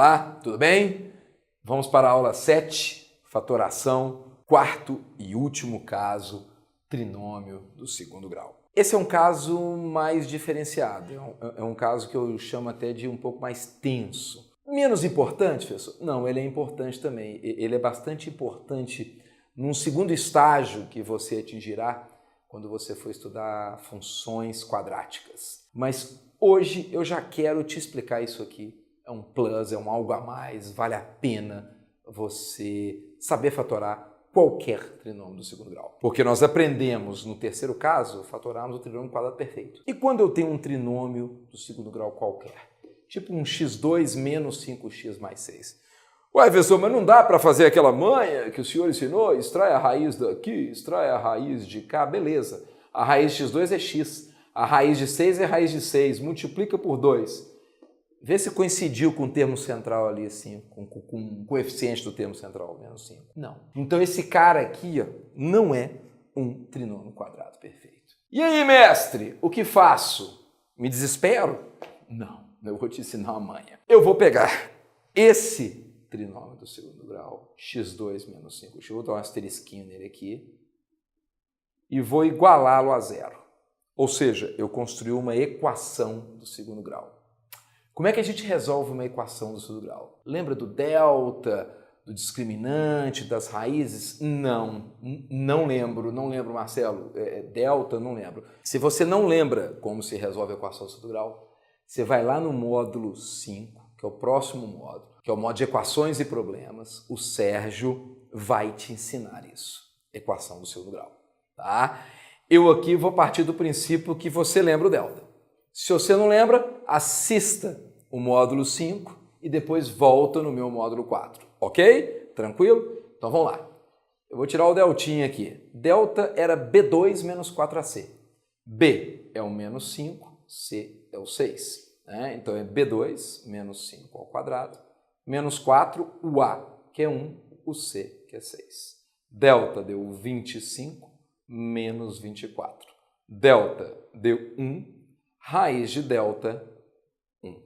Olá, tudo bem? Vamos para a aula 7, fatoração, quarto e último caso, trinômio do segundo grau. Esse é um caso mais diferenciado, é um caso que eu chamo até de um pouco mais tenso. Menos importante, professor? Não, ele é importante também. Ele é bastante importante num segundo estágio que você atingirá quando você for estudar funções quadráticas. Mas hoje eu já quero te explicar isso aqui. É um plus, é um algo a mais, vale a pena você saber fatorar qualquer trinômio do segundo grau. Porque nós aprendemos no terceiro caso, fatorarmos o trinômio quadrado perfeito. E quando eu tenho um trinômio do segundo grau qualquer? Tipo um x2 menos 5x mais 6. Ué, professor, mas não dá para fazer aquela manha que o senhor ensinou? Extrai a raiz daqui, extrai a raiz de cá, beleza. A raiz de x2 é x, a raiz de 6 é raiz de 6, multiplica por 2. Vê se coincidiu com o termo central ali, assim, com o coeficiente do termo central, menos 5. Não. Então esse cara aqui, ó, não é um trinômio quadrado perfeito. E aí, mestre, o que faço? Me desespero? Não, eu vou te ensinar uma manha. Eu vou pegar esse trinômio do segundo grau, x2 menos 5x, vou dar um asterisquinho nele aqui, e vou igualá-lo a zero. Ou seja, eu construí uma equação do segundo grau. Como é que a gente resolve uma equação do segundo grau? Lembra do delta, do discriminante, das raízes? Não lembro, Marcelo. Delta, não lembro. Se você não lembra como se resolve a equação do segundo grau, você vai lá no módulo 5, que é o próximo módulo, que é o módulo de equações e problemas. O Sérgio vai te ensinar isso, equação do segundo grau. Tá? Eu aqui vou partir do princípio que você lembra o delta. Se você não lembra, assista o módulo 5 e depois volta no meu módulo 4, ok? Tranquilo? Então vamos lá. Eu vou tirar o deltinha aqui. Delta era B2 menos 4AC. B é o menos 5, C é o 6. Né? Então é B2 menos 5 ao quadrado, menos 4, o A, que é 1, o C, que é 6. Delta deu 25 menos 24. Delta deu 1. Raiz de delta, 1.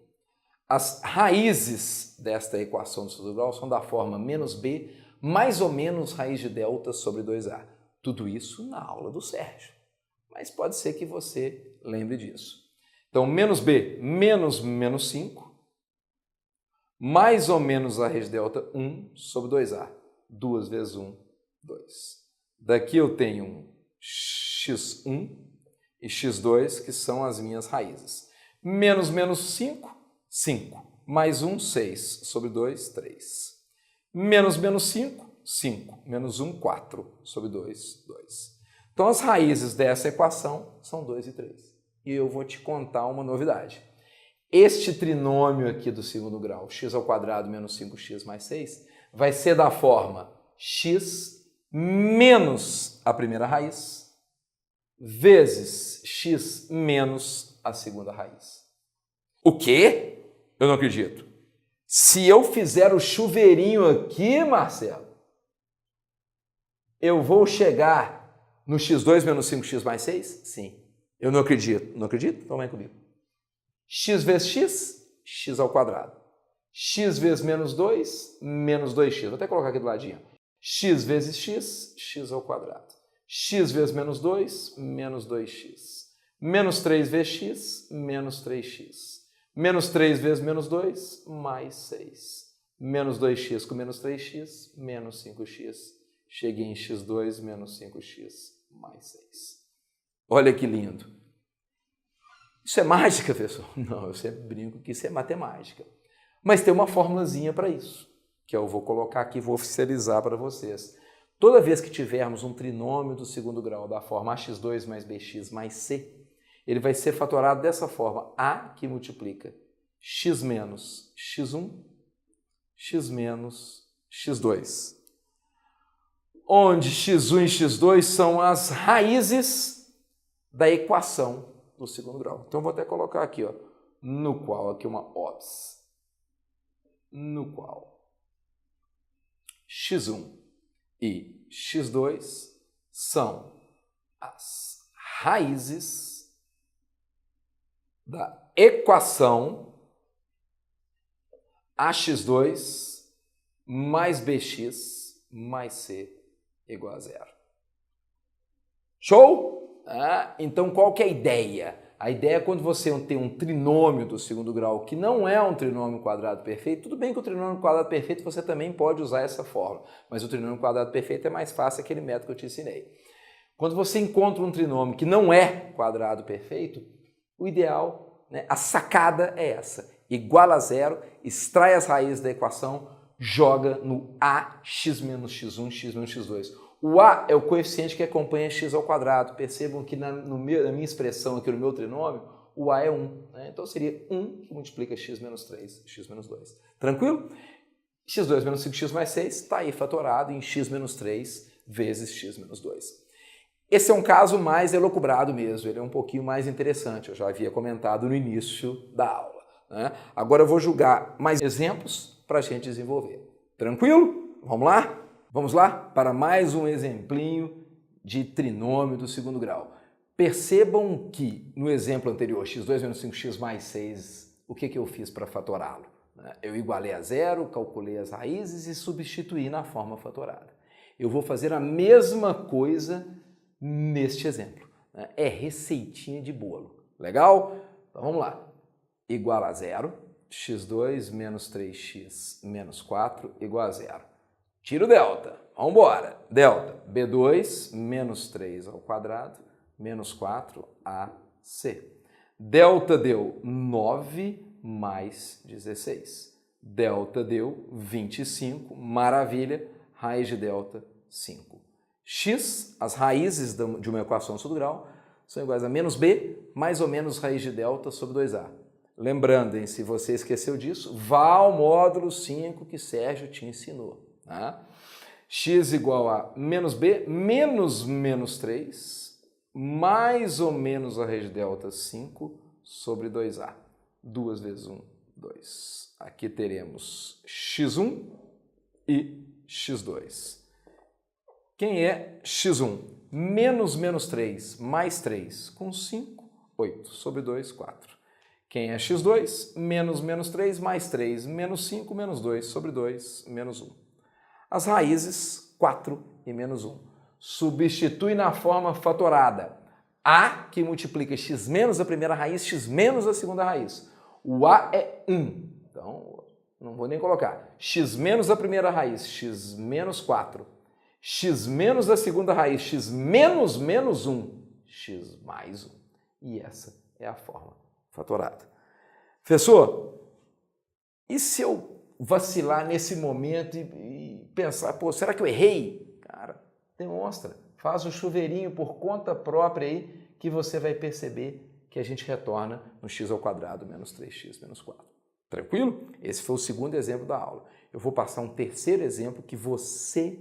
As raízes desta equação do segundo grau são da forma menos b, mais ou menos raiz de delta sobre 2a. Tudo isso na aula do Sérgio. Mas pode ser que você lembre disso. Então, menos b, menos 5, mais ou menos a raiz de delta, 1 sobre 2a. 2 vezes 1, 2. Daqui eu tenho x1 e x2, que são as minhas raízes. Menos 5, 5. Mais 1, 6. Sobre 2, 3. Menos 5, 5. Menos 1, 4. Sobre 2, 2. Então, as raízes dessa equação são 2 e 3. E eu vou te contar uma novidade. Este trinômio aqui do segundo grau, x ao quadrado menos 5x mais 6, vai ser da forma x menos a primeira raiz, vezes x menos a segunda raiz. O quê? Eu não acredito. Se eu fizer o chuveirinho aqui, Marcelo, eu vou chegar no x2 menos 5x mais 6? Sim. Eu não acredito. Não acredito? Então vem comigo. X vezes x, x ao quadrado. X vezes menos 2, menos 2x. Vou até colocar aqui do ladinho. X vezes x, x ao quadrado. X vezes menos 2, menos 2x. Menos 3 vezes x, menos 3x. Menos 3 vezes menos 2, mais 6. Menos 2x com menos 3x, menos 5x. Cheguei em x2 menos 5x mais 6. Olha que lindo. Isso é mágica, professor? Não, eu sempre brinco que isso é matemática. Mas tem uma formulazinha para isso, que eu vou colocar aqui e vou oficializar para vocês. Toda vez que tivermos um trinômio do segundo grau da forma ax2 mais bx mais c, ele vai ser fatorado dessa forma. A que multiplica x menos x1, x menos x2. Onde x1 e x2 são as raízes da equação do segundo grau. Então, vou até colocar aqui, ó, no qual, aqui uma OBS, no qual x1 e x2 são as raízes da equação ax2 mais bx mais c igual a zero. Show? Então, qual que é a ideia? A ideia é quando você tem um trinômio do segundo grau que não é um trinômio quadrado perfeito, tudo bem que o trinômio quadrado perfeito você também pode usar essa fórmula, mas o trinômio quadrado perfeito é mais fácil, aquele método que eu te ensinei. Quando você encontra um trinômio que não é quadrado perfeito, o ideal, a sacada é essa. Iguala a zero, extrai as raízes da equação, joga no ax menos x1, x menos x2. O a é o coeficiente que acompanha x ao quadrado. Percebam que na minha expressão aqui no meu trinômio, o a é 1. Então seria 1 que multiplica x menos 3, x menos 2. Tranquilo? x2 menos 5x mais 6 está aí fatorado em x menos 3 vezes x menos 2. Esse é um caso mais elucubrado mesmo, ele é um pouquinho mais interessante, eu já havia comentado no início da aula. Agora eu vou julgar mais exemplos para a gente desenvolver. Tranquilo? Vamos lá? Vamos lá para mais um exemplinho de trinômio do segundo grau. Percebam que no exemplo anterior, x2 menos 5x mais 6, o que eu fiz para fatorá-lo? Eu igualei a zero, calculei as raízes e substituí na forma fatorada. Eu vou fazer a mesma coisa neste exemplo. É receitinha de bolo. Legal? Então vamos lá. Igual a zero, x2 menos 3x menos 4 igual a zero. Tira o delta. Vamos embora. Delta, b2 menos 3 ao quadrado menos 4ac. Delta deu 9 mais 16. Delta deu 25, maravilha. Raiz de delta, 5. X, as raízes de uma equação segundo grau, são iguais a menos b mais ou menos raiz de delta sobre 2a. Lembrando, se você esqueceu disso, vá ao módulo 5 que Sérgio te ensinou. X igual a menos b menos menos 3 mais ou menos a raiz de delta 5 sobre 2a. 2 vezes 1, 2. Aqui teremos x1 e x2. Quem é x1? Menos menos 3 mais 3 com 5, 8 sobre 2, 4. Quem é x2? Menos menos 3 mais 3 menos 5 menos 2 sobre 2 menos 1. As raízes, 4 e menos 1. Substitui na forma fatorada. A que multiplica x menos a primeira raiz, x menos a segunda raiz. O a é 1. Então, não vou nem colocar. X menos a primeira raiz, x menos 4. X menos a segunda raiz, x menos menos 1. X mais 1. E essa é a forma fatorada. Professor, e se eu vacilar nesse momento e pensar, pô, será que eu errei? Cara, demonstra, faz um chuveirinho por conta própria aí que você vai perceber que a gente retorna no x ao quadrado menos 3x menos 4. Tranquilo? Esse foi o segundo exemplo da aula. Eu vou passar um terceiro exemplo que você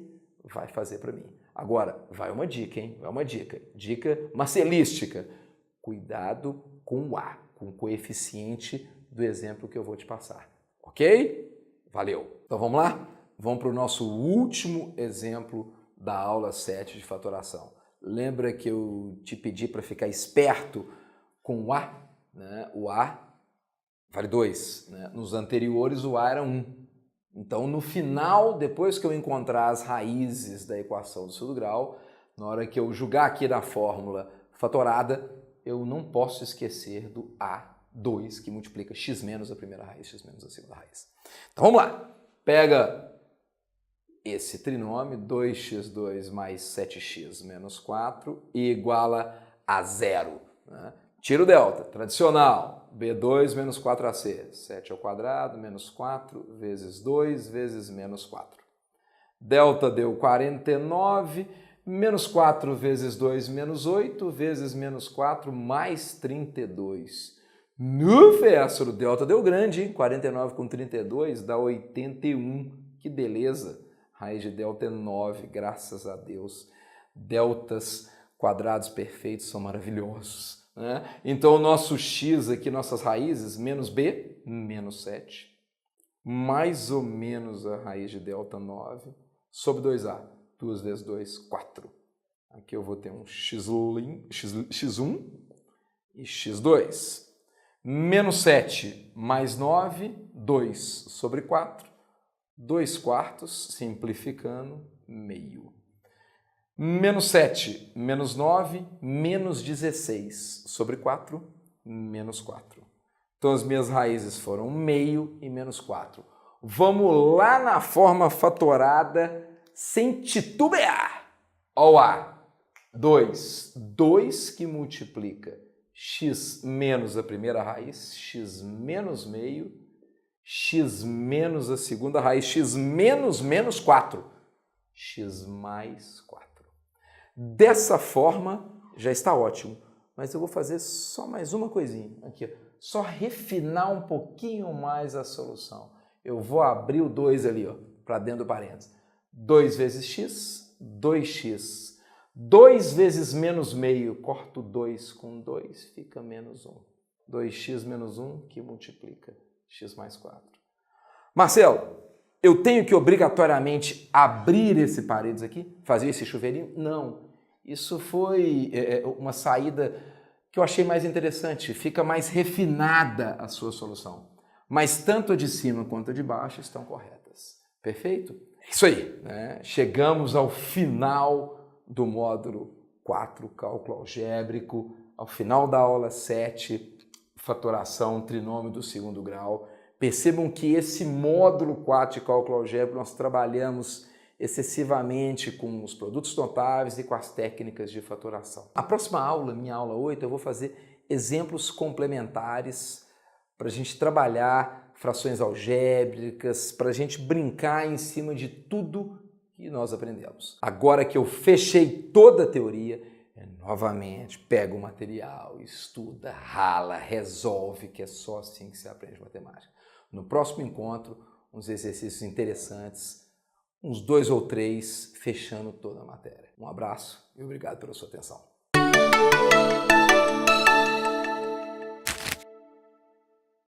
vai fazer para mim. Agora, vai uma dica, hein? Vai uma dica. Dica marcelística. Cuidado com o a, com o coeficiente do exemplo que eu vou te passar. Ok? Valeu! Então vamos lá? Vamos para o nosso último exemplo da aula 7 de fatoração. Lembra que eu te pedi para ficar esperto com o a? O a vale 2. Nos anteriores o a era 1. Então no final, depois que eu encontrar as raízes da equação do segundo grau, na hora que eu jogar aqui na fórmula fatorada, eu não posso esquecer do a2, que multiplica x menos a primeira raiz, x menos a segunda raiz. Então vamos lá. Pega esse trinômio, 2x2 mais 7x menos 4, iguala a zero. Tira o delta, tradicional. b2 menos 4ac. 7 ao quadrado menos 4 vezes 2 vezes menos 4. Delta deu 49, menos 4 vezes 2 menos 8 vezes menos 4 mais 32. No verso, o delta deu grande, hein? 49 com 32 dá 81. Que beleza! Raiz de delta é 9, graças a Deus. Deltas quadrados perfeitos são maravilhosos. Então o nosso x aqui, nossas raízes, menos b, menos 7, mais ou menos a raiz de delta 9, sobre 2a, 2 vezes 2, 4. Aqui eu vou ter um x1 e x2. Menos 7 mais 9, 2 sobre 4. 2 quartos, simplificando, meio. Menos 7 menos 9, menos 16 sobre 4, menos 4. Então as minhas raízes foram meio e menos 4. Vamos lá na forma fatorada sem titubear. Ó A, 2. 2 que multiplica x menos a primeira raiz, x menos meio, x menos a segunda raiz, x menos menos 4, x mais 4. Dessa forma já está ótimo, mas eu vou fazer só mais uma coisinha aqui, só refinar um pouquinho mais a solução. Eu vou abrir o 2 ali, para dentro do parênteses. 2 vezes x, 2x. 2 vezes menos meio, corto 2 com 2, fica menos 1. 2x menos 1 que multiplica x mais 4. Marcelo, eu tenho que obrigatoriamente abrir esse parênteses aqui? Fazer esse chuveirinho? Não. Isso foi uma saída que eu achei mais interessante. Fica mais refinada a sua solução. Mas tanto a de cima quanto a de baixo estão corretas. Perfeito? É isso aí, né? Chegamos ao final do módulo 4, cálculo algébrico, ao final da aula 7, fatoração, trinômio do segundo grau. Percebam que esse módulo 4 de cálculo algébrico nós trabalhamos excessivamente com os produtos notáveis e com as técnicas de fatoração. A próxima aula, minha aula 8, eu vou fazer exemplos complementares para a gente trabalhar frações algébricas, para a gente brincar em cima de tudo que nós aprendemos. Agora que eu fechei toda a teoria, novamente pega o material, estuda, rala, resolve, que é só assim que se aprende matemática. No próximo encontro, uns exercícios interessantes, uns 2 ou 3, fechando toda a matéria. Um abraço e obrigado pela sua atenção.